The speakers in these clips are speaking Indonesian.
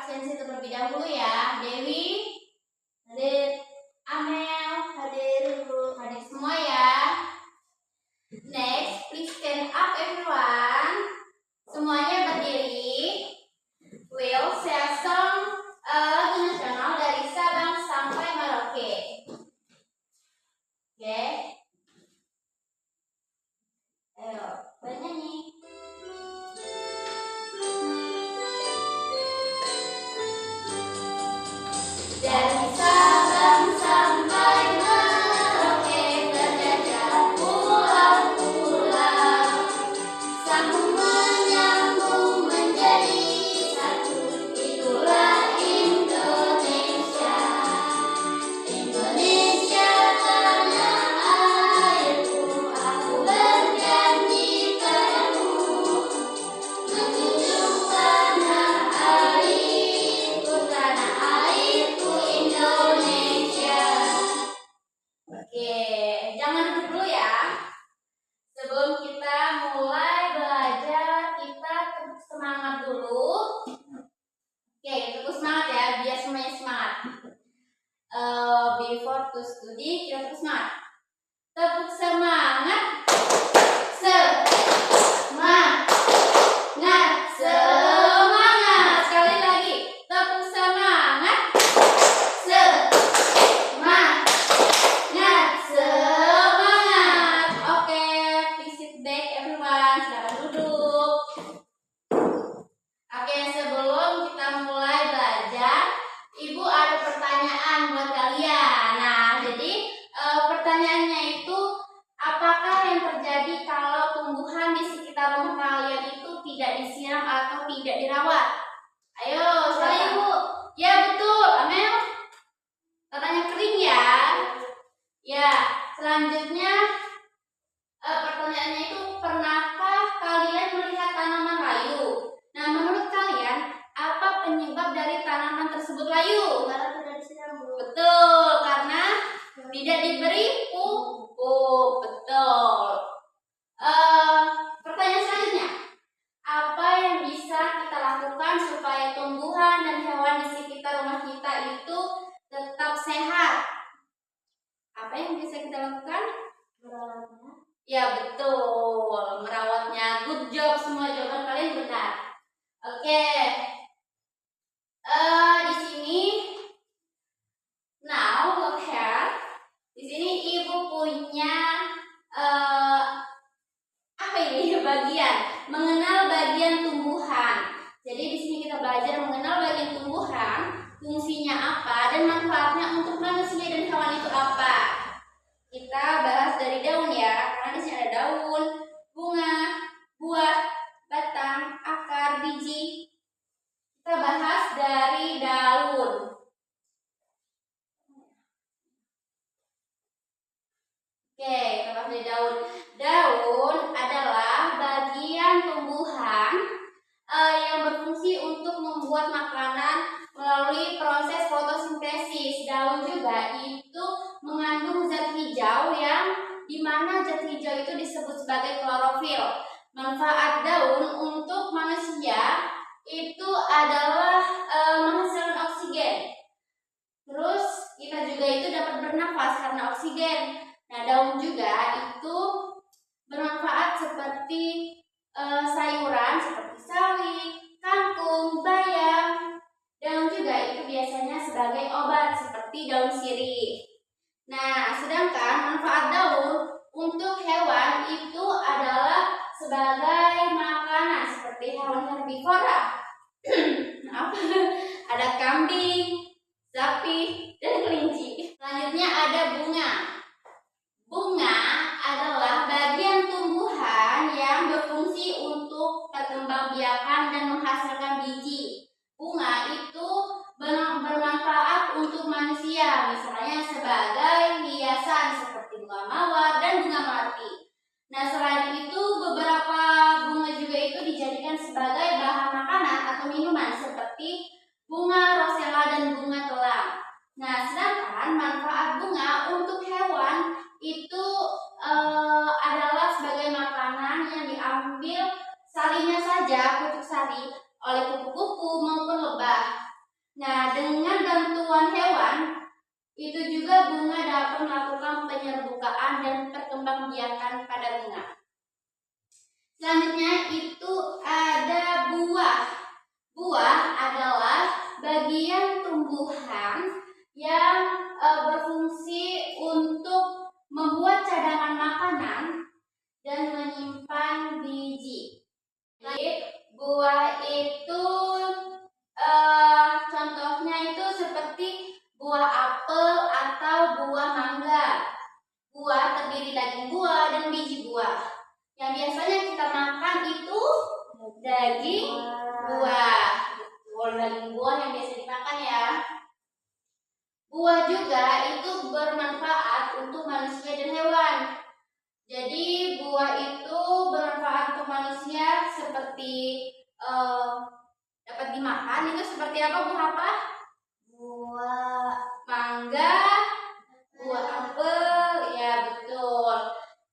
absensi terlebih dahulu ya. Dewi hadir, Amel hadir, hadir semua ya. Next, please stand up everyone. Semuanya berdiri. We'll sing song lagu nasional dari Sabang sampai Merauke. Oke. Ayo, bernyanyi. Dari Sabang sampai Merauke berjajah pulau-pulau, sambung menyambung menjadi satu, itulah Indonesia. Indonesia tanah airku, aku berjanji padamu, menjunjung tanah airku Indonesia. Oke, jangan duduk dulu ya. Sebelum kita mulai belajar, kita tepuk semangat dulu. Oke, tepuk semangat ya, biar semuanya semangat. Before to study, kita tepuk semangat. Tepuk semangat. Semangat. Semangat. Sekali lagi. Tepuk semangat. Semangat. Semangat. Oke, please sit back everyone. Silakan duduk. Oke, sebelum kita mulai belajar, Ibu ada pertanyaan buat kalian. Nah, jadi pertanyaannya itu, apakah yang terjadi kalau tumbuhan di sekitar rumah kalian itu tidak disiram atau tidak dirawat? Ayo, siapa Ibu? Ya, betul. Amel? Katanya kering ya. Ya, selanjutnya pertanyaannya itu, pernahkah kalian melihat tanaman layu? Nah, menurut kalian, apa penyebab dari tanaman tersebut layu? Karena tidak disiram, Bu. Betul, karena tidak diberi pupuk. Betul. Pertanyaan selanjutnya, apa yang bisa kita lakukan supaya tumbuhan dan hewan di sekitar rumah kita itu tetap sehat? Apa yang bisa kita lakukan? Merawatnya. Ya, betul, merawatnya. Good job, semua jawaban kalian benar. Oke. Di sini, now look here. Di sini Ibu punya apa ini? Bagian mengenal bagian tumbuhan. Jadi di sini kita belajar mengenal bagian tumbuhan, fungsinya apa dan manfaatnya untuk manusia dan hewan itu apa. Kita bahas dari daun ya, karena di sini ada daun, bunga, buah, batang, akar, biji. Kita bahas dari daun. Oke, kita bahas dari daun. Daun adalah bagian tumbuhan yang berfungsi untuk membuat makanan melalui proses fotosintesis. Daun juga itu mengandung zat hijau yang dimana zat hijau itu disebut sebagai klorofil. Manfaat daun untuk manusia itu adalah menghasilkan oksigen. Terus kita juga itu dapat bernafas karena oksigen. Nah, daun juga itu bermanfaat seperti sayuran seperti sawi, kangkung, bayam. Daun juga itu biasanya sebagai obat seperti daun sirih. Nah, sedangkan manfaat daun untuk hewan itu adalah sebagai makanan seperti hewan herbivora. Ada kambing, sapi, dan kelinci. Selanjutnya ada bunga. Bunga adalah bagian tumbuhan yang berfungsi untuk perkembangbiakan dan menghasilkan biji. Bunga itu bermanfaat untuk manusia, misalnya sebagai hiasan seperti bunga mawar dan bunga melati. Nah, selain itu beberapa bunga juga itu dijadikan sebagai bahan makanan atau minuman seperti bunga rosella dan bunga telang. Nah, sedangkan manfaat bunga untuk hewan itu adalah sebagai makanan yang diambil sarinya saja, pucuk sari, buah. Betul, daging buah yang biasa dimakan ya. Buah juga itu bermanfaat untuk manusia dan hewan. Jadi buah itu bermanfaat untuk manusia seperti dapat dimakan. Itu seperti apa? Buah apa? Buah mangga, buah apel, ya betul.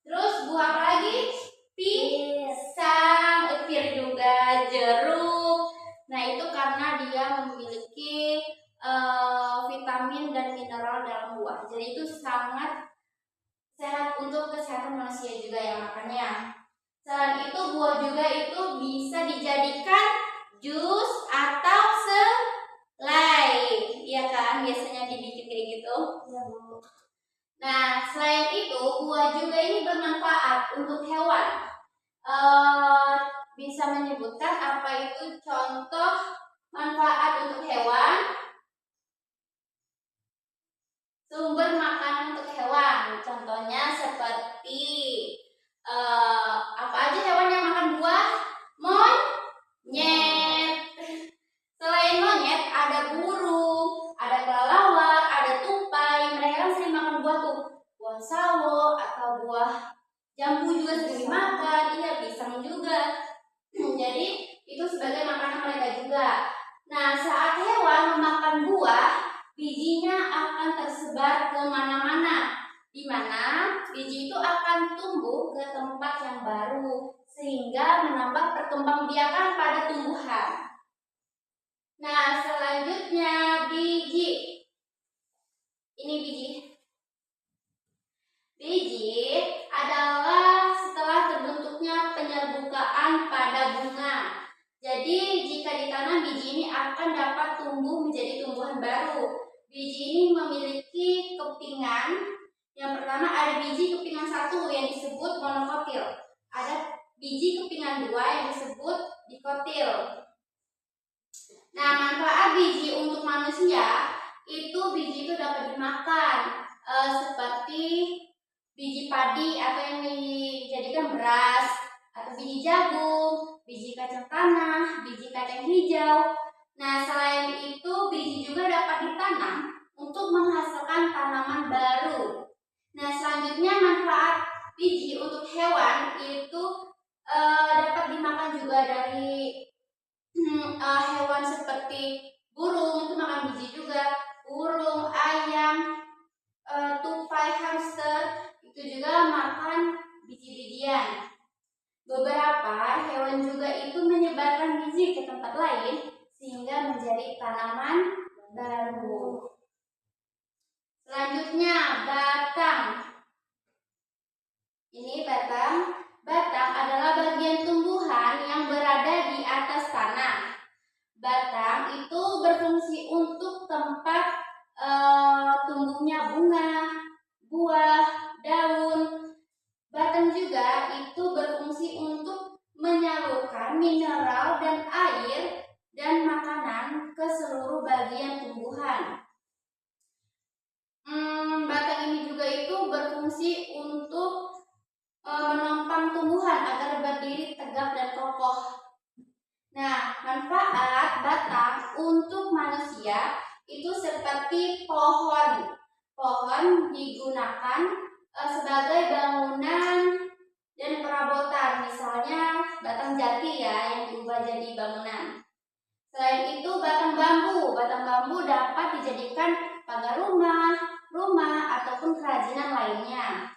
Terus buah apa lagi? Pisang, pir juga, jeruk. Nah itu karena dia memiliki vitamin dan mineral dalam buah. Jadi itu sangat sehat untuk kesehatan manusia juga yang makannya. Selain itu buah juga itu bisa dijadikan jus atau selai, iya kan? Biasanya dibikin kayak gitu. Iya, Bu. Nah, selain itu buah juga ini bermanfaat untuk hewan. Bisa menyebutkan apa itu contoh manfaat untuk hewan? Sumber makanan untuk hewan, contohnya seperti apa aja hewan yang makan buah? Monyet. Selain monyet, ada burung, ada kelelawar, ada tupai. Mereka kan sering makan buah tuh, buah sawo atau buah jambu juga sering dimakan. Iya, pisang juga. Jadi itu sebagai makanan mereka juga. Nah, saat hewan memakan buah, bijinya akan tersebar kemana-mana, di mana biji itu akan tumbuh ke tempat yang baru sehingga menambah perkembangbiakan pada tumbuhan. Nah, selanjutnya biji. Ini biji. Biji adalah setelah terbentuknya penyerbukaan pada bunga. Jadi jika ditanam, biji ini akan dapat tumbuh menjadi tumbuhan baru. Biji ini memiliki kepingan. Yang pertama ada biji kepingan 1 yang disebut monokotil. Ada biji kepingan 2 yang disebut dikotil. Nah, manfaat biji untuk manusia itu biji itu dapat dimakan seperti biji padi atau yang dijadikan beras, atau biji jagung, biji kacang tanah, biji kacang hijau. Nah, selain itu biji juga dapat ditanam untuk menghasilkan tanaman baru. Nah, selanjutnya manfaat biji untuk hewan itu dapat dimakan juga dari hewan seperti burung, itu makan biji juga. Burung, ayam, tupai, hamster itu juga makan biji-bijian. Beberapa hewan juga itu menyebarkan biji ke tempat lain sehingga menjadi tanaman baru. Selanjutnya batang. Ini batang. Batang adalah bagian tumbuhan yang berada di atas tanah. Batang itu berfungsi untuk tempat tumbuhnya bunga, buah, daun. Batang juga itu berfungsi untuk menyalurkan mineral dan air dan makanan ke seluruh bagian tumbuhan. Batang ini juga itu berfungsi untuk menopang tumbuhan agar berdiri tegak dan kokoh. Nah, manfaat batang untuk manusia itu seperti pohon. Pohon digunakan sebagai bangunan dan perabotan, misalnya batang jati ya yang diubah jadi bangunan. Selain itu batang bambu dapat dijadikan pagar rumah ataupun kerajinan lainnya.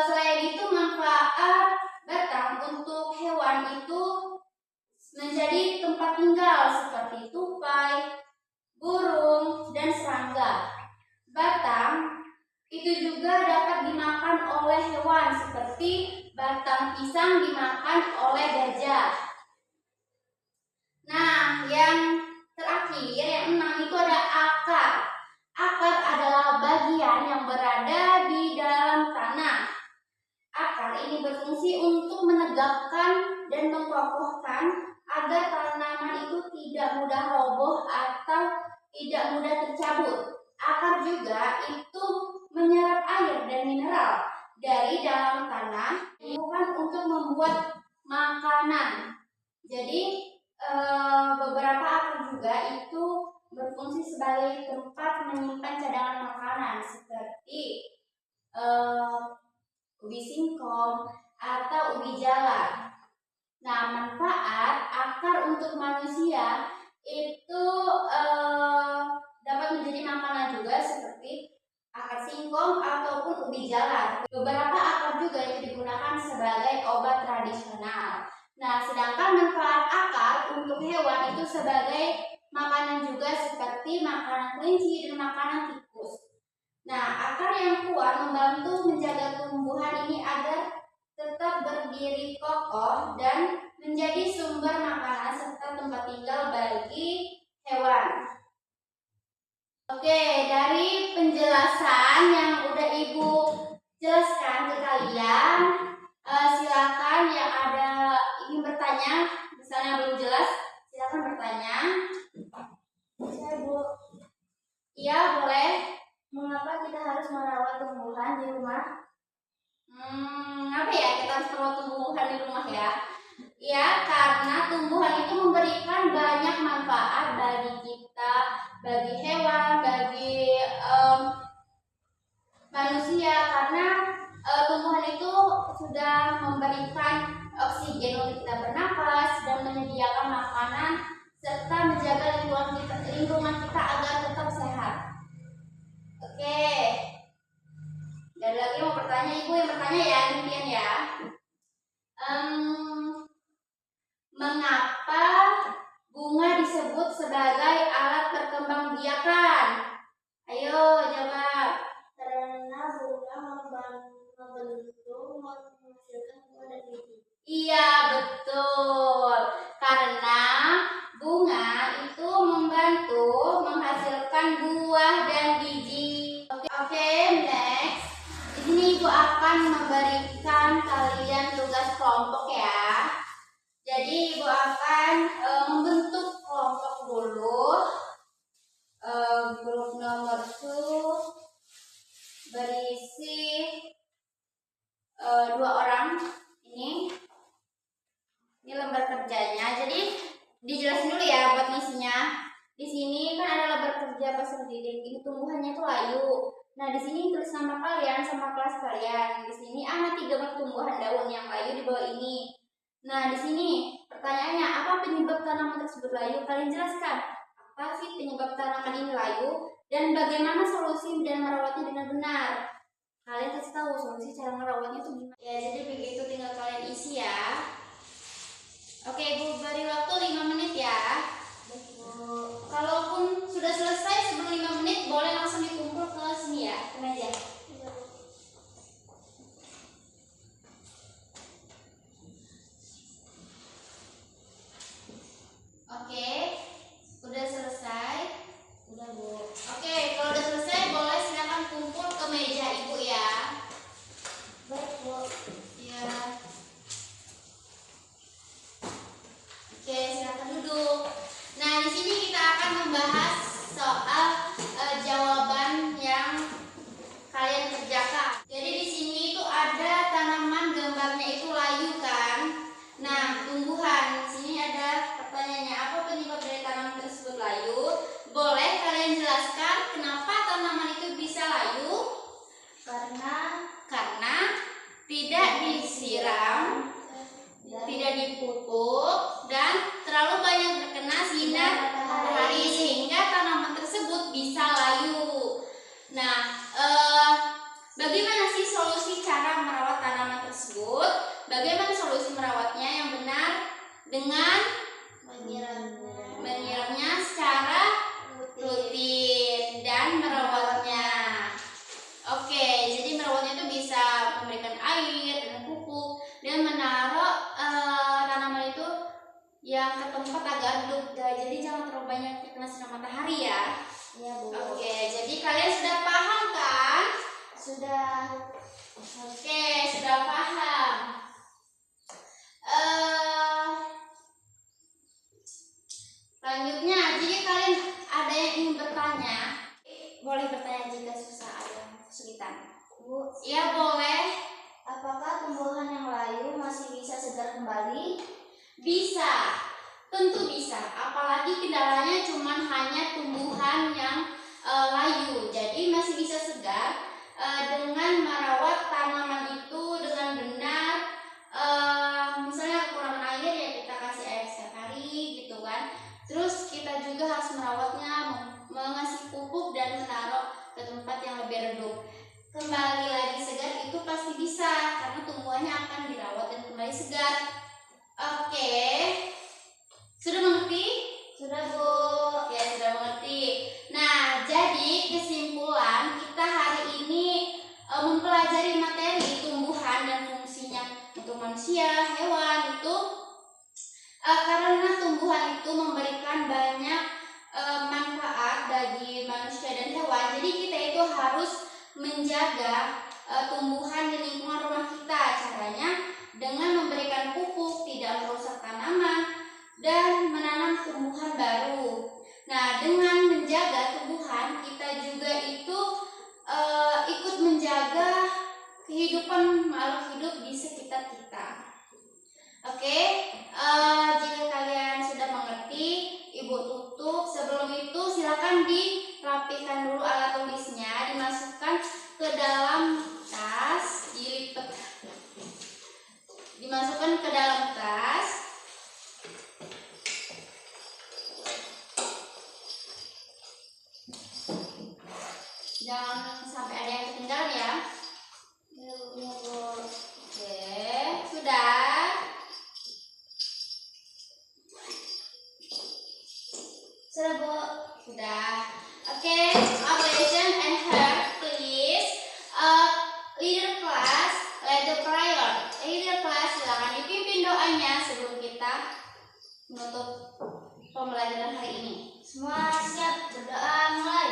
Selain itu manfaat batang untuk hewan itu menjadi tempat tinggal seperti tupai, burung, dan serangga. Batang itu juga dapat dimakan oleh hewan seperti batang pisang dimakan oleh gajah. Nah, yang terakhir, yang 6 itu ada akar. Akar adalah bagian yang berada di dalam tanah. Akar ini berfungsi untuk menegakkan dan mengkokohkan agar tanaman itu tidak mudah roboh atau tidak mudah tercabut. Akar juga itu menyerap air dan mineral dari dalam tanah, bukan untuk membuat makanan. Jadi beberapa akar juga itu berfungsi sebagai tempat menyimpan cadangan makanan seperti ubi singkong atau ubi jalar. Nah, manfaat akar untuk manusia itu dapat menjadi makanan juga seperti akar singkong ataupun ubi jalar. Beberapa akar juga itu digunakan sebagai obat tradisional. Nah, sedangkan manfaat akar untuk hewan itu sebagai makanan juga seperti makanan kelinci dan makanan tikus. Nah, akar yang kuat membantu menjaga tumbuhan ini agar tetap berdiri kokoh dan menjadi sumber makanan serta tempat tinggal bagi hewan. Oke, dari penjelasan yang udah Ibu jelaskan ke kalian, silakan yang ada ingin bertanya, misalnya belum jelas, silakan bertanya. Saya Bu. Iya, boleh. Mengapa kita harus merawat tumbuhan di rumah? Apa ya kita harus merawat tumbuhan di rumah ya? Ya, karena tumbuhan itu memberikan banyak manfaat bagi kita, bagi hewan, bagi manusia. Karena tumbuhan itu sudah memberikan oksigen untuk kita bernapas dan menyediakan makanan serta menjaga lingkungan kita agar tetap sehat. Oke. Dan lagi mau bertanya, Ibu yang bertanya ya, impian ya. Mengapa bunga disebut sebagai alat perkembangbiakan? Ayo jawab. Karena bunga membentuk menghasilkan buah dan biji. Iya, betul. Karena bunga itu membantu menghasilkan buah dan biji. Oke, next. Di sini Ibu akan memberikan kalian tugas kelompok ya. Jadi Ibu akan membentuk kelompok dulu. Grup nomor 2 berisi 2 orang. Ini lembar kerjanya. Jadi dijelasin dulu ya buat ngisinya. Di sini kan ada lembar kerja pasal dinding. Ini tumbuhannya itu layu. Nah, di sini tulis nama kalian sama kelas kalian. Di sini amati gambar tumbuhan daun yang layu di bawah ini. Nah, di sini pertanyaannya, apa penyebab tanaman tersebut layu? Kalian jelaskan. Apa sih penyebab tanaman ini layu dan bagaimana solusi dan merawatnya dengan benar? Kalian kasih tahu solusi cara merawatnya itu gimana? Ya, jadi begitu, tinggal kalian isi ya. Oke, Ibu beri waktu 5 menit ya. Kalaupun sudah selesai sebelum 5 menit, boleh langsung dikumpul ke sini ya, ke meja. Oke, udah selesai? Udah, Bu. Oke, kalau udah selesai, boleh silakan kumpul ke meja Ibu ya. Baik, Bu. Ya. Oke, silakan duduk. Nah, di sini kita akan membahas soal jawaban yang kalian kerjakan. Jadi di sini itu ada tanaman, gambarnya itu layu kan. Nah, tumbuhan. Di sini ada pertanyaannya, apa penyebab dari tanaman tersebut layu? Boleh kalian jelaskan kenapa tanaman itu bisa layu? Karena tidak disiram, tidak dipupuk, dan terlalu banyak terkena sinar matahari sehingga tanaman tersebut bisa layu. Nah, bagaimana sih solusi cara merawat tanaman tersebut? Bagaimana solusi merawatnya yang benar? Dengan menyiramnya secara rutin dan merawatnya. Oke, jadi merawatnya itu bisa memberikan air dan pupuk dan menaruh tanaman itu yang ke tempat agak redup. Jadi jangan terlalu banyak terkena sinar matahari ya. Iya, Bu. Oke, jadi kalian sudah paham kan? Sudah. Oke, sudah paham. Selanjutnya, jika kalian ada yang ingin bertanya, boleh bertanya jika susah, ada kesulitan. Bu, ya boleh. Apakah tumbuhan yang layu masih bisa segar kembali? Bisa, tentu bisa. Apalagi kendalanya cuma hanya tumbuhan yang layu, jadi masih bisa segar dengan merawat tanaman itu dengan benar. Misalnya kekurangan air ya kita kasih air setiap hari gitu kan. Terus kita juga harus merawatnya, mengasih pupuk dan menaruh ke tempat yang lebih redup. Kembali lagi segar itu pasti bisa karena tumbuhannya akan dirawat dan kembali segar. Oke, sudah mengerti? Sudah Bu? Ya sudah mengerti. Nah, jadi kesimpulan kita hari ini mempelajari materi tumbuhan dan fungsinya untuk manusia, hewan itu karena tumbuhan itu memberikan banyak manfaat bagi manusia dan hewan. Jadi kita itu harus menjaga tumbuhan di lingkungan rumah kita. Caranya dengan memberikan pupuk, tidak merusak tanaman, dan menanam tumbuhan baru. Nah, dengan menjaga tumbuhan, kita juga itu ikut menjaga kehidupan makhluk hidup di sekitar kita. Oke, jika kalian sudah mengerti, Ibu tutup. Sebelum itu silakan dirapikan dulu alat tulisnya, dimasukkan ke dalam tas, dilipat, dimasukkan ke dalam tas. Jangan sampai ada yang ketinggalan ya. Oke, sudah. Sudah Bu? Sudah. Oke, operation and her please. Leader class, lead the prayer. Leader class, silakan dipimpin doanya sebelum kita menutup pembelajaran hari ini. Semua siap berdoa mulai.